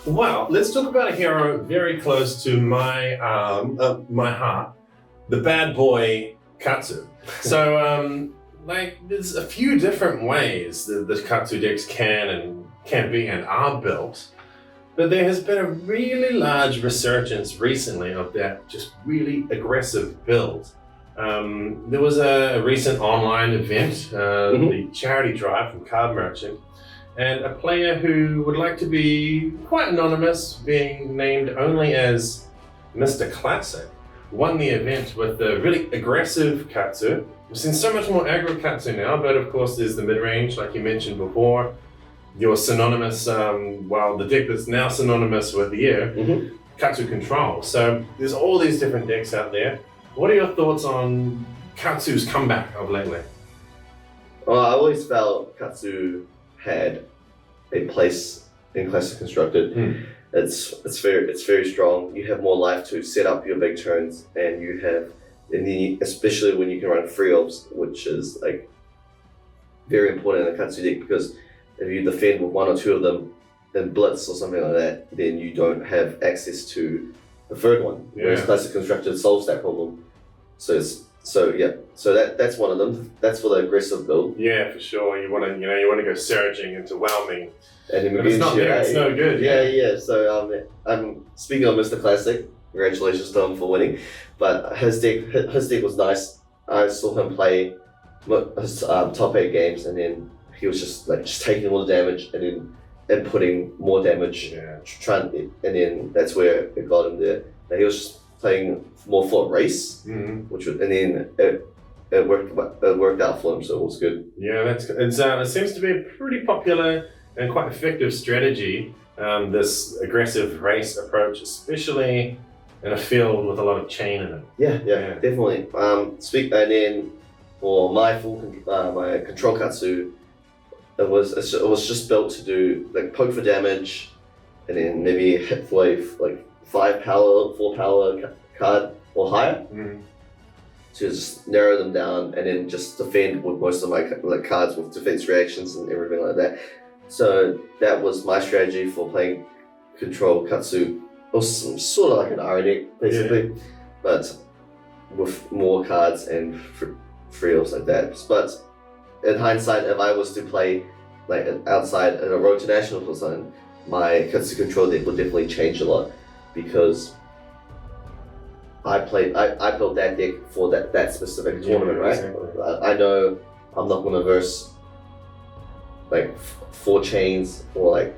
Well, let's talk about a hero very close to my heart, the bad boy Katsu. So, there's a few different ways that the Katsu decks can be and are built, but there has been a really large resurgence recently of that just really aggressive build. There was a recent online event, the charity drive from Card Merchant, and a player who would like to be quite anonymous, being named only as Mr. Classic, won the event with the really aggressive Katsu. We've seen so much more aggro Katsu now, but of course there's the mid-range, like you mentioned before. Your synonymous, the deck that's now synonymous with the year, Katsu Control. So there's all these different decks out there. What are your thoughts on Katsu's comeback of lately? Well, I always felt Katsu had a place in Classic Constructed. It's very strong. You have more life to set up your big turns, and you have especially when you can run free orbs, which is like very important in a Katsu deck, because if you defend with one or two of them, then BlitZ or something like that, then you don't have access to the third one. Yeah. Whereas Classic Constructed solves that problem. So that's one of them. That's for the aggressive build. Yeah, for sure. You want to go surging into whelming. And then it's not there, it's no good. Yeah. So I'm speaking of Mr. Classic. Congratulations to him for winning. But his deck was nice. I saw him play his top 8 games, and then he was just taking all the damage and then inputting more damage. Yeah. And then that's where it got him there. And he was just playing more for a race, and then it worked out for him, so it was good. Yeah, that's good. It seems to be a pretty popular and quite effective strategy. This aggressive race approach, especially in a field with a lot of chain in it. Yeah, definitely. And then for my my control Katsu, it was just built to do like poke for damage, and then maybe hit for like 4 power card or higher. To just narrow them down, and then just defend with most of my cards with defense reactions and everything like that. So that was my strategy for playing control Katsu. It was sort of like an RA deck basically, but with more cards and free orbs like that. But in hindsight, if I was to play like outside in a road to nationals or something, my Katsu control deck would definitely change a lot, because I built that deck for that specific tournament, right? Exactly. I know I'm not gonna verse like 4 chains or like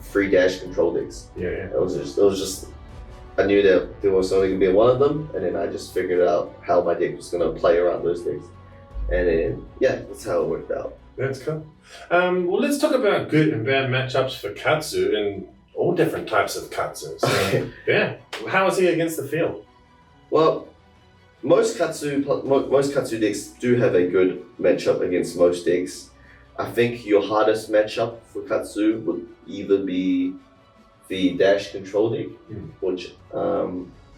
3 dash control decks. Yeah. It was just I knew that there was only gonna be one of them, and then I just figured out how my deck was gonna play around those decks, and then that's how it worked out. That's cool. Well, let's talk about good and bad matchups for Katsu and all different types of Katsu. So how is he against the field? Well, most Katsu decks do have a good matchup against most decks. I think your hardest matchup for Katsu would either be the dash control deck, which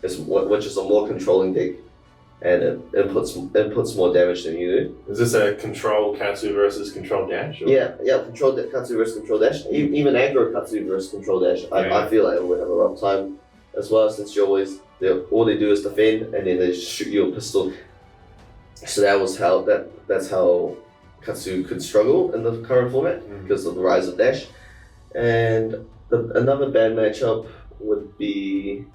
is a more controlling deck, and it inputs more damage than you do. Is this a control Katsu versus control dash? Or? Yeah, control Katsu versus control dash. Even aggro Katsu versus control dash. I feel like I would have a rough time as well, since all they do is defend, and then they shoot you a pistol. So that's how Katsu could struggle in the current format because of the rise of dash. And another bad matchup would be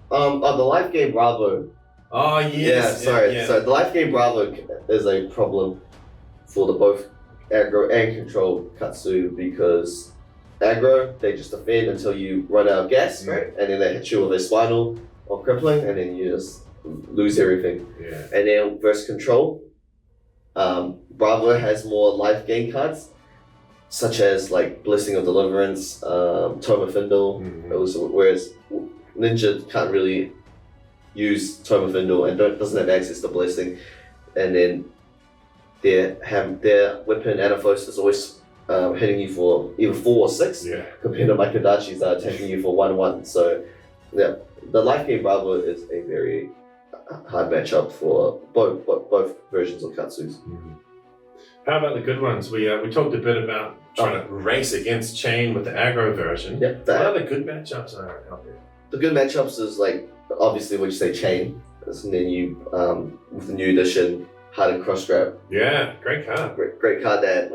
the life game Bravo. Oh yes. So the life game Bravo is a problem for both aggro and control Katsu, because aggro, they just defend until you run out of gas, right? And then they hit you with a spinal or crippling, and then you just lose everything. Yeah. And then versus control, Bravo has more life gain cards, such as like Blessing of Deliverance, Tome of Findle, whereas Ninja can't really use Tome of Findle and doesn't have access to Blessing. And then their weapon Anaphos is always hitting you for either 4 or 6, compared to my Kodachis are attacking you for 1/1. So the life game Bravo is a very hard matchup for both versions of Katsus. How about the good ones? We talked a bit about trying to race against chain with the aggro version. Yep. What are the good matchups out there? The good matchups is like obviously when you say chain, and then you with the new edition, hardened cross grab. Yeah, great card. Great card that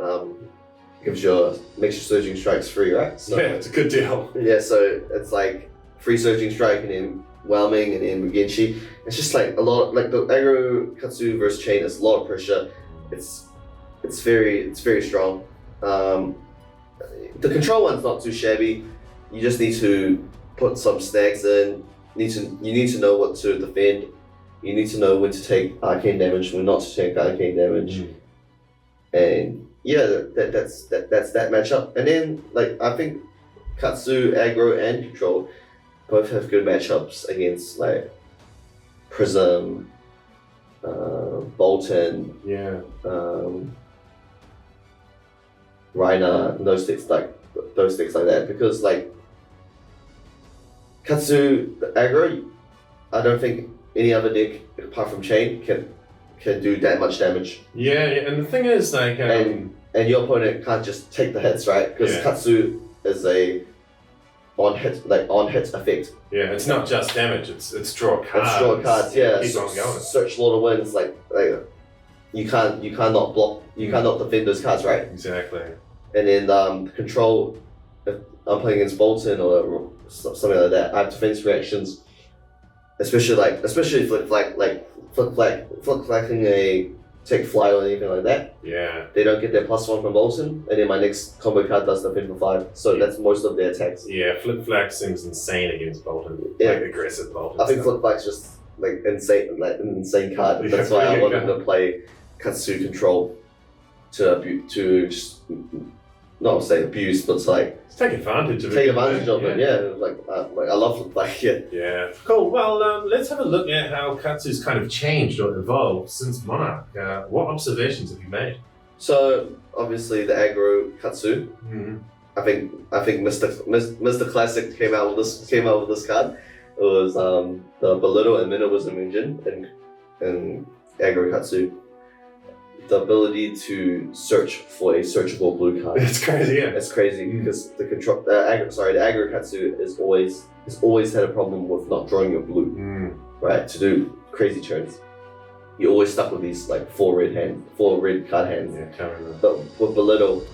makes your surging strikes free, right? So, yeah, it's a good deal. Yeah, so it's like free surging strike and then whelming and then Mugenshi. It's just like a lot like the aggro Katsu versus chain is a lot of pressure. It's very strong. The control one's not too shabby. You just need to put some snags in. You need to know what to defend. You need to know when to take arcane damage, when not to take arcane damage. And yeah, that's that matchup. And then like I think Katsu, aggro, and control both have good matchups against like Prism, Bolton, Reiner, and those decks like that, because like Katsu, the aggro, I don't think any other deck apart from Chain can do that much damage. Yeah, and the thing is like and your opponent can't just take the hits, right? Because Katsu is a on hit effect. Yeah, it's not just damage, it's draw cards. It's draw cards, yeah. Keep on going. Search Lord of Winds, like you cannot block, you cannot defend those cards, right? Exactly. And then control, if I'm playing against Bolton or something like that, I have defense reactions, especially flick-flacking a take fly or anything like that. Yeah. They don't get their +1 from Bolton, and then my next combo card does defend for 5. So that's most of their attacks. Yeah, Flip-Flack seems insane against Bolton. Yeah. Like aggressive Bolton. I think Flip-Flack's just like insane, like an insane card. That's why I wanted to play Katsu control to just not say abuse, but it's like just take advantage of it. Take advantage of it, yeah. Like I love Flip-Flack, yeah. Yeah, cool. Well, let's have a look at how Katsu's kind of changed or evolved since Monarch. What observations have you made? So obviously the aggro Katsu. Mm-hmm. I think Mr. Classic came out with this card. It was the Belittle and Minnowism engine and aggro Katsu. The ability to search for a searchable blue card. It's crazy, yeah. It's crazy because the aggro Katsu is always had a problem with not drawing your blue, right? To do crazy turns. You're always stuck with these like four red card hands. Yeah, can't remember. But with Belittle,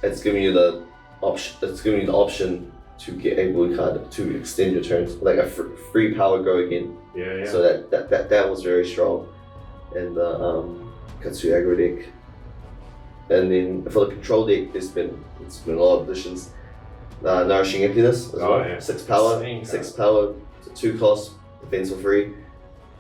it's giving you the option. It's giving you the option to get a blue card to extend your turns, like a free power go again. Yeah, yeah. So that was very strong, and Katsu aggro deck. And then for the control deck, it's been a lot of additions. Nourishing Emptiness as well. Yeah. 6 power, 2 cost, defense for free.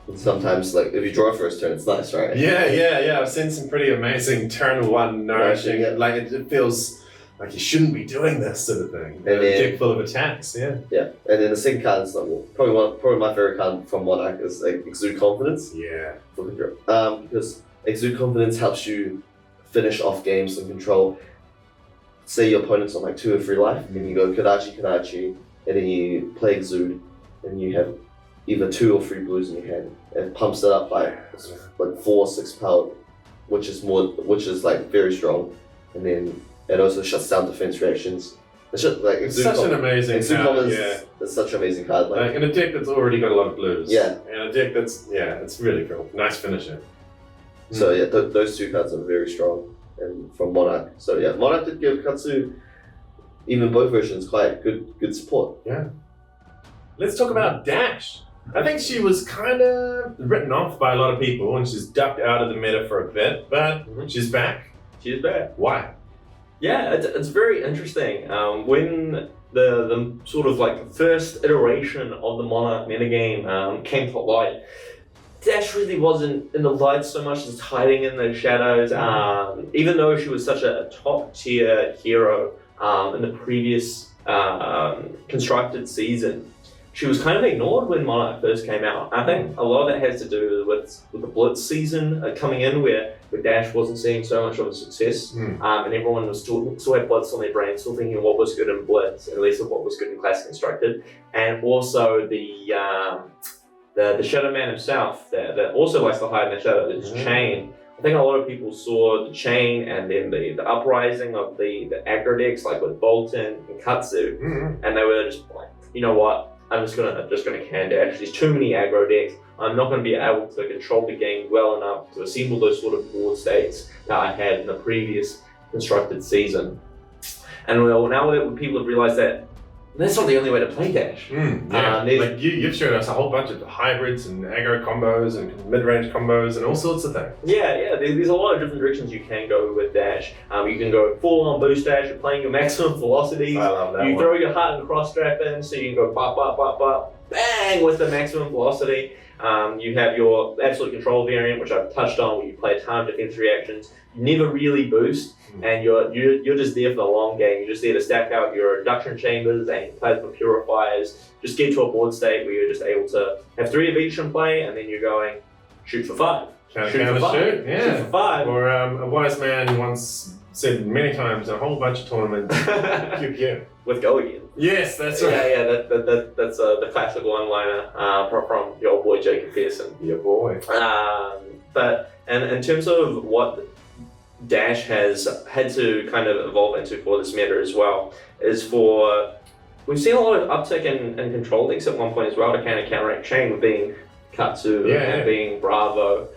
And sometimes, like if you draw first turn, it's nice, right? Yeah. I've seen some pretty amazing turn 1 nourishing. Yeah. Like it feels like you shouldn't be doing this sort of thing. And then, deck full of attacks. Yeah. Yeah, and then the second card is probably my favorite card from Monarch is like Exude Confidence. Yeah. Because Exude Confidence helps you finish off games and control. Say your opponent's on like 2 or 3 life, and you go Kadachi, and then you play Exude, and you have either 2 or 3 blues in your hand. It pumps it up by like 4 or 6 power, which is like very strong, and then it also shuts down defense reactions. It's just like It's such an amazing card. Yeah. It's such an amazing card. Like in a deck that's already got a lot of blues. Yeah. And a deck that's it's really cool. Nice finisher. So yeah, those 2 cards are very strong, and from Monarch. So yeah, Monarch did give Katsu, even both versions, quite good support. Yeah. Let's talk about Dash. I think she was kind of written off by a lot of people, and she's ducked out of the meta for a bit, but she's back. She's back. Why? Yeah, it's very interesting. When the sort of like first iteration of the Monarch metagame came to light, Dash really wasn't in the light so much as hiding in the shadows. Even though she was such a top tier hero in the previous constructed season, she was kind of ignored when Monarch first came out. I think a lot of that has to do with the BlitZ season coming in, where Dash wasn't seeing so much of a success, and everyone was still had BlitZ on their brain, still thinking what was good in BlitZ, at least of what was good in Classic Constructed, and also the Shadow Man himself, that also likes to hide in the shadows, Chain, I think a lot of people saw the chain and then the uprising of the aggro decks, like with Bolton and Katsu, and they were just like, you know what? I'm just gonna can dash. There's too many aggro decks. I'm not going to be able to control the game well enough to assemble those sort of board states that I had in the previous constructed season. And well, now that people have realized that that's not the only way to play dash. Like you've showed us a whole bunch of hybrids and aggro combos and mid-range combos and all sorts of things. Yeah. There's a lot of different directions you can go with dash. You can go full-on boost dash. You're playing your maximum velocities. I love that You one. throw your heart and cross strap in, so you can go bop, bop, bop, bop, bang with the maximum velocity. You have your absolute control variant, which I've touched on, where you play a ton of defense reactions. You never really boost, and you're just there for the long game. You're just there to stack out your induction chambers and plasma purifiers. Just get to a board state where you're just able to have 3 of each in play, and then you're going shoot for 5. Shoot for 5. Yeah. Shoot for 5. Or a wise man once said many times in a whole bunch of tournaments, pew. With go again. Yes, that's right. Yeah. That's the classic one-liner from your old boy Jacob Pearson. Yeah, boy. But in terms of what Dash has had to kind of evolve into for this meta as well, we've seen a lot of uptick in control decks at one point as well to kind of counteract chain, with being Katsu and being Bravo,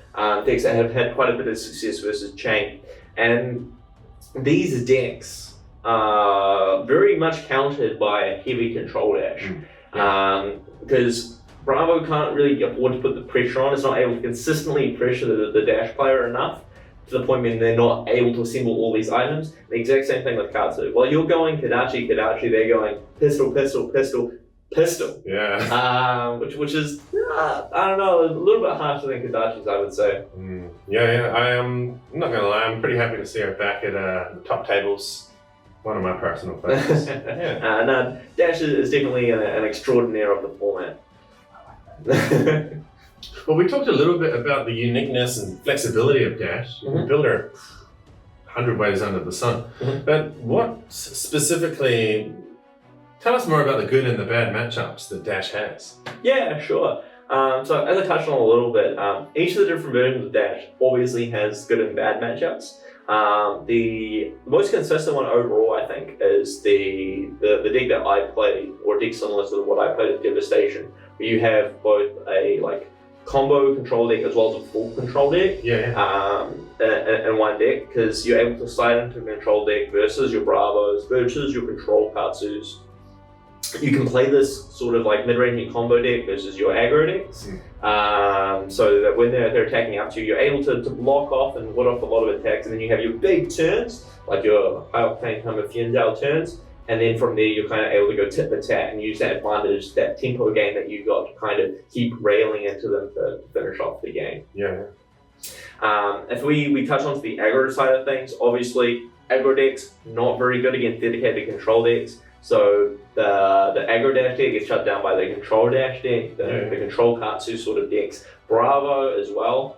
decks that have had quite a bit of success versus chain. And these decks are very much countered by heavy control dash. Because Bravo can't really afford to put the pressure on. It's not able to consistently pressure the dash player enough to the point where they're not able to assemble all these items. The exact same thing with Katsu. While you're going Kadachi, they're going pistol. Yeah. Which is, I don't know, a little bit harsher than Kadachi's, I would say. Yeah. I'm not going to lie, I'm pretty happy to see her back at the top tables. One of my personal favorites. No, Dash is definitely an extraordinaire of the format. Well, we talked a little bit about the uniqueness and flexibility of Dash. You can build her 100 ways under the sun. But what specifically, tell us more about the good and the bad matchups that Dash has. Yeah, sure. So as I touched on a little bit, each of the different versions of Dash obviously has good and bad matchups. The most consistent one overall, I think, is the deck that I played, or deck similar to what I played at DEV-ASTATION, where you have both a combo control deck as well as a full control deck in one deck, because you're able to slide into a control deck versus your Bravos, versus your control Katsus. You can play this sort of mid-range combo deck versus your aggro decks, so that when they're attacking up to you, you're able to block off and ward off a lot of attacks, and then you have your big turns, like your high-octane kind of Fiendale turns, and then from there you're kind of able to go tip the tat and use that advantage, that tempo game that you got, to kind of keep railing into them to finish off the game. If we touch on the aggro side of things, obviously aggro decks not very good against dedicated control decks. So the aggro dash deck gets shut down by the control dash deck, the control Katsu sort of decks. Bravo as well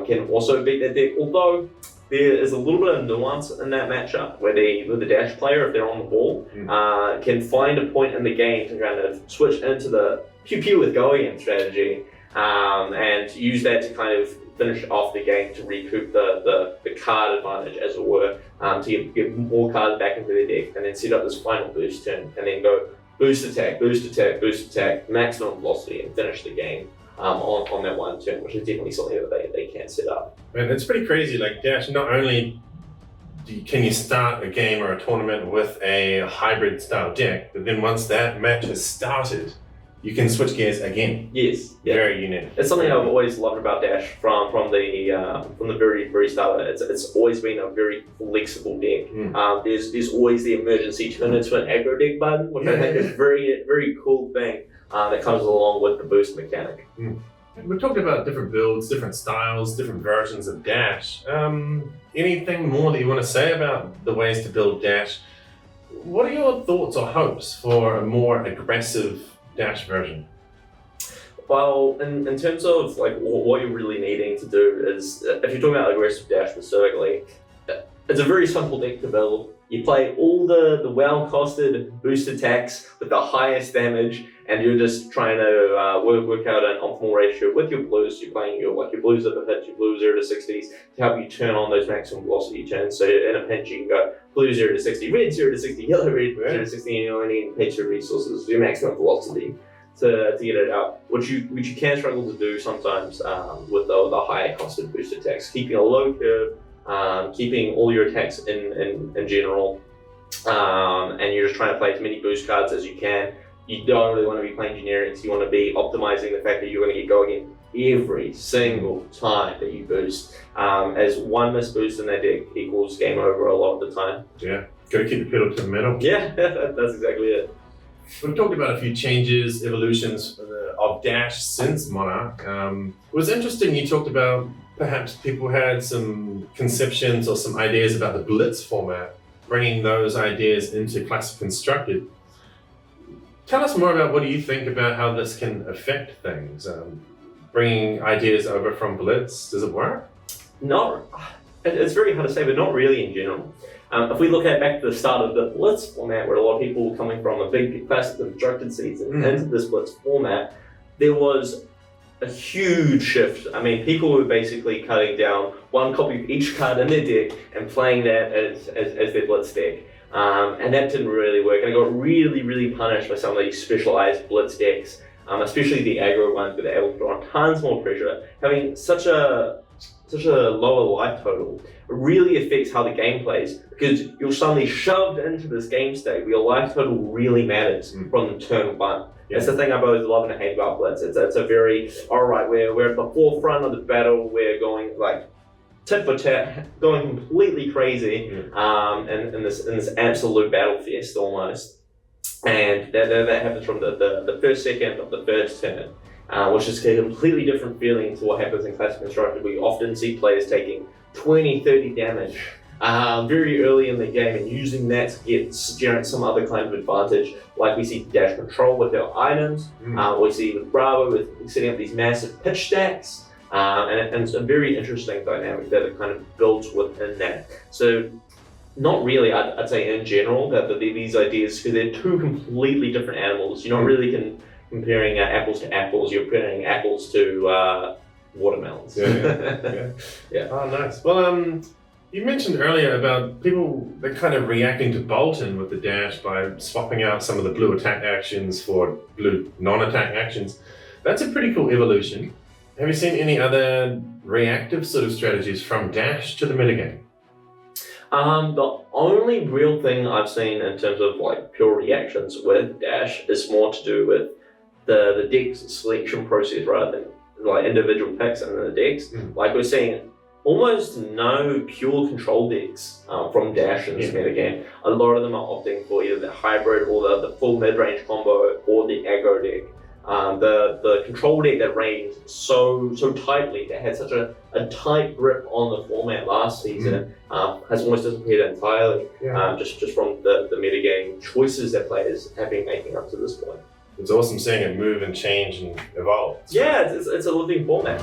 can also beat that deck, although there is a little bit of nuance in that matchup where the dash player, if they're on the ball, can find a point in the game to kind of switch into the pew with go again strategy, and use that to kind of finish off the game to recoup the card advantage, as it were, to get more cards back into their deck, and then set up this final boost turn, and then go boost attack, maximum velocity, and finish the game on that one turn, which is definitely something that they can set up. And it's pretty crazy, Dash, not only can you start a game or a tournament with a hybrid style deck, but then once that match has started, you can switch gears again. Yes, yeah. Very unique. It's something I've always loved about Dash from the very start. It's always been a very flexible deck. There's always the emergency turn into an aggro deck button, which I think is a very cool thing that comes along with the boost mechanic. We talked about different builds, different styles, different versions of Dash. Anything more that you want to say about the ways to build Dash? What are your thoughts or hopes for a more aggressive Dash version? Well, in terms of what you're really needing to do is, if you're talking about aggressive Dash specifically, it's a very simple deck to build. You play all the well-costed boost attacks with the highest damage, and you're just trying to work out an optimal ratio with your blues. You're playing your blues that hit your blue 0 to 60s to help you turn on those maximum velocity turns. So in a pinch, you can go blue 0 to 60, red 0 to 60, yellow red 0 to 60, and you only need page 2 resources, your maximum velocity to get it out, which you can struggle to do sometimes with the higher costed boost attacks. Keeping a low curve, keeping all your attacks in general, and you're just trying to play as many boost cards as you can. You don't really want to be playing generics. You want to be optimizing the fact that you're going to get going in every single time that you boost. As one missed boost in that deck equals game over a lot of the time. Yeah, got to keep the pedal to the metal. Yeah, that's exactly it. We've talked about a few changes, evolutions of Dash since Monarch. It was interesting you talked about perhaps people had some conceptions or some ideas about the BlitZ format, bringing those ideas into Classic Constructed. Tell us more about what do you think about how this can affect things? Bringing ideas over from BlitZ, does it work? It's very hard to say, but not really in general. If we look back to the start of the BlitZ format, where a lot of people were coming from a big Classic Constructed season into this BlitZ format, there was a huge shift. I mean, people were basically cutting down one copy of each card in their deck and playing that as their BlitZ deck. And that didn't really work. And it got really, really punished by some of these specialized BlitZ decks, especially the aggro ones where they're able to put on tons more pressure. Having such a lower life total really affects how the game plays, because you're suddenly shoved into this game state where your life total really matters from turn one. Yeah. That's the thing I both love and hate about BlitZ. It's a very, alright, we're at the forefront of the battle, we're going like tit for tat, going completely crazy in this absolute battle fest almost. And that happens from the first second of the first turn. Which is a completely different feeling to what happens in Classic Constructed. We often see players taking 20, 30 damage very early in the game and using that to generate some other kind of advantage, like we see Dash Control with their items, we see with Bravo with setting up these massive pitch stacks, and it's a very interesting dynamic that it kind of builds within that. So not really, I'd say in general, that these ideas, because they're two completely different animals. You're not really comparing apples to apples, you're comparing apples to watermelons. Yeah. Oh, nice. Well, you mentioned earlier about people that kind of reacting to Bolton with the dash by swapping out some of the blue attack actions for blue non-attack actions. That's a pretty cool evolution. Have you seen any other reactive sort of strategies from dash to the metagame? The only real thing I've seen in terms of like pure reactions with dash is more to do with the deck selection process rather than like individual picks in the decks. Like we're seeing almost no pure control decks from dash in this metagame. A lot of them are opting for either the hybrid or the full mid-range combo or the aggro deck. The control deck that reigned so tightly, that had such a tight grip on the format last season, has almost disappeared entirely, just from the metagame choices that players have been making up to this point. It's awesome seeing it move and change and evolve. Yeah, it's a living format.